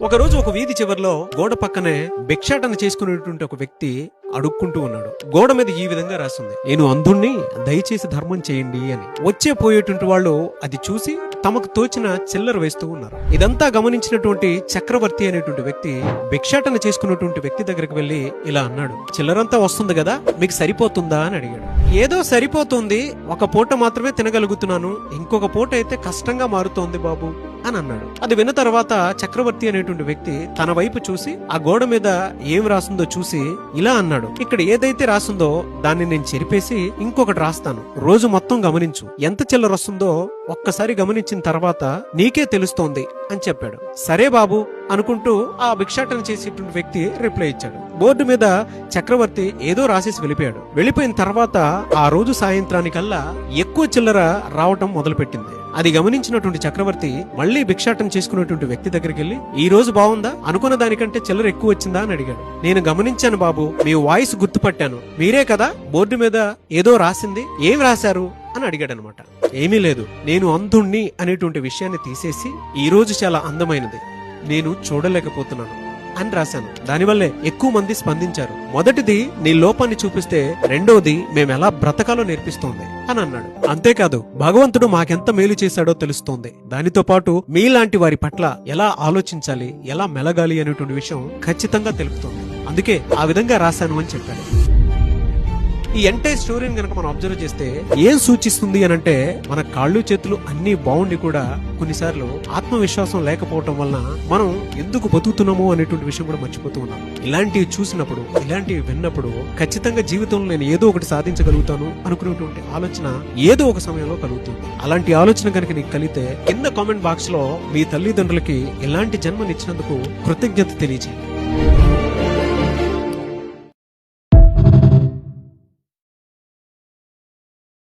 ఒకరోజు ఒక వీధి చివర్లో గోడ పక్కనే భిక్షాటన చేసుకునేటువంటి ఒక వ్యక్తి అడుక్కుంటూ ఉన్నాడు. గోడ మీద ఈ విధంగా రాస్తుంది, నేను అంధుణ్ణి, దయచేసి ధర్మం చేయండి అని. వచ్చే పోయేటువంటి వాళ్ళు అది చూసి తమకు తోచిన చిల్లర వేస్తూ ఉన్నారు. ఇదంతా గమనించినటువంటి చక్రవర్తి అనేటువంటి వ్యక్తి భిక్షాటన చేసుకున్నటువంటి వ్యక్తి దగ్గరికి వెళ్లి ఇలా అన్నాడు, చిల్లరంతా వస్తుంది కదా, మీకు సరిపోతుందా అని అడిగాడు. ఏదో సరిపోతుంది, ఒక పూట మాత్రమే తినగలుగుతున్నాను, ఇంకొక పూట అయితే కష్టంగా మారుతోంది బాబు అని అన్నాడు. అది విన్న తర్వాత చక్రవర్తి అనేటువంటి వ్యక్తి తన వైపు చూసి ఆ గోడ మీద ఏం రాస్తుందో చూసి ఇలా అన్నాడు, ఇక్కడ ఏదైతే రాస్తుందో దాన్ని నేను చెరిపేసి ఇంకొకటి రాస్తాను, రోజు మొత్తం గమనించు, ఎంత చిల్లర వస్తుందో ఒక్కసారి గమనించిన తర్వాత నీకే తెలుస్తోంది అని చెప్పాడు. సరే బాబు అనుకుంటూ ఆ భిక్షాటన చేసేటువంటి వ్యక్తి రిప్లై ఇచ్చాడు. బోర్డు మీద చక్రవర్తి ఏదో రాసేసి వెళ్ళిపోయిన తర్వాత ఆ రోజు సాయంత్రానికల్లా ఎక్కువ చిల్లర రావటం మొదలుపెట్టింది. అది గమనించినటువంటి చక్రవర్తి మళ్లీ భిక్షాటన చేసుకున్నటువంటి వ్యక్తి దగ్గరికి వెళ్లి, ఈ రోజు బాగుందా, అనుకున్న దానికంటే చిల్లర ఎక్కువ వచ్చిందా అని అడిగాడు. నేను గమనించాను బాబు, మీ వాయిస్ గుర్తుపట్టాను, మీరే కదా బోర్డు మీద ఏదో రాసింది, ఏం రాశారు అని అడిగాడు అనమాట. ఏమీ లేదు, నేను అంధుణ్ణి అనేటువంటి విషయాన్ని తీసేసి ఈ రోజు చాలా అందమైనది, నేను చూడలేకపోతున్నాను అని రాశాను. దానివల్లే ఎక్కువ మంది స్పందించారు. మొదటిది నీ లోపాన్ని చూపిస్తే, రెండోది మేమెలా బ్రతకాలో నేర్పిస్తోంది అని అన్నాడు. అంతేకాదు భగవంతుడు మాకెంత మేలు చేశాడో తెలుస్తోంది, దానితో పాటు మీలాంటి వారి పట్ల ఎలా ఆలోచించాలి, ఎలా మెలగాలి అనేటువంటి విషయం ఖచ్చితంగా తెలుపుతోంది, అందుకే ఆ విధంగా రాశాను అని చెప్పాడు. ఈ ఎంటైర్ స్టోరీని గనక మనం అబ్జర్వ్ చేస్తే ఏం సూచిస్తుంది అని అంటే, మన కాళ్ళు చేతులు అన్ని బాగుండి కూడా కొన్నిసార్లు ఆత్మవిశ్వాసం లేకపోవటం వలన మనం ఎందుకు బతుకుతున్నామో అనేటువంటి విషయం కూడా మర్చిపోతూ ఉన్నాం. ఇలాంటివి చూసినప్పుడు, ఇలాంటివి విన్నప్పుడు ఖచ్చితంగా జీవితంలో నేను ఏదో ఒకటి సాధించగలుగుతాను అనుకునేటువంటి ఆలోచన ఏదో ఒక సమయంలో కలుగుతుంది. అలాంటి ఆలోచన కనుక నీకు కలిగితే కింద కామెంట్ బాక్స్ లో మీ తల్లిదండ్రులకి ఇలాంటి జన్మనిచ్చినందుకు కృతజ్ఞత తెలియజేయండి.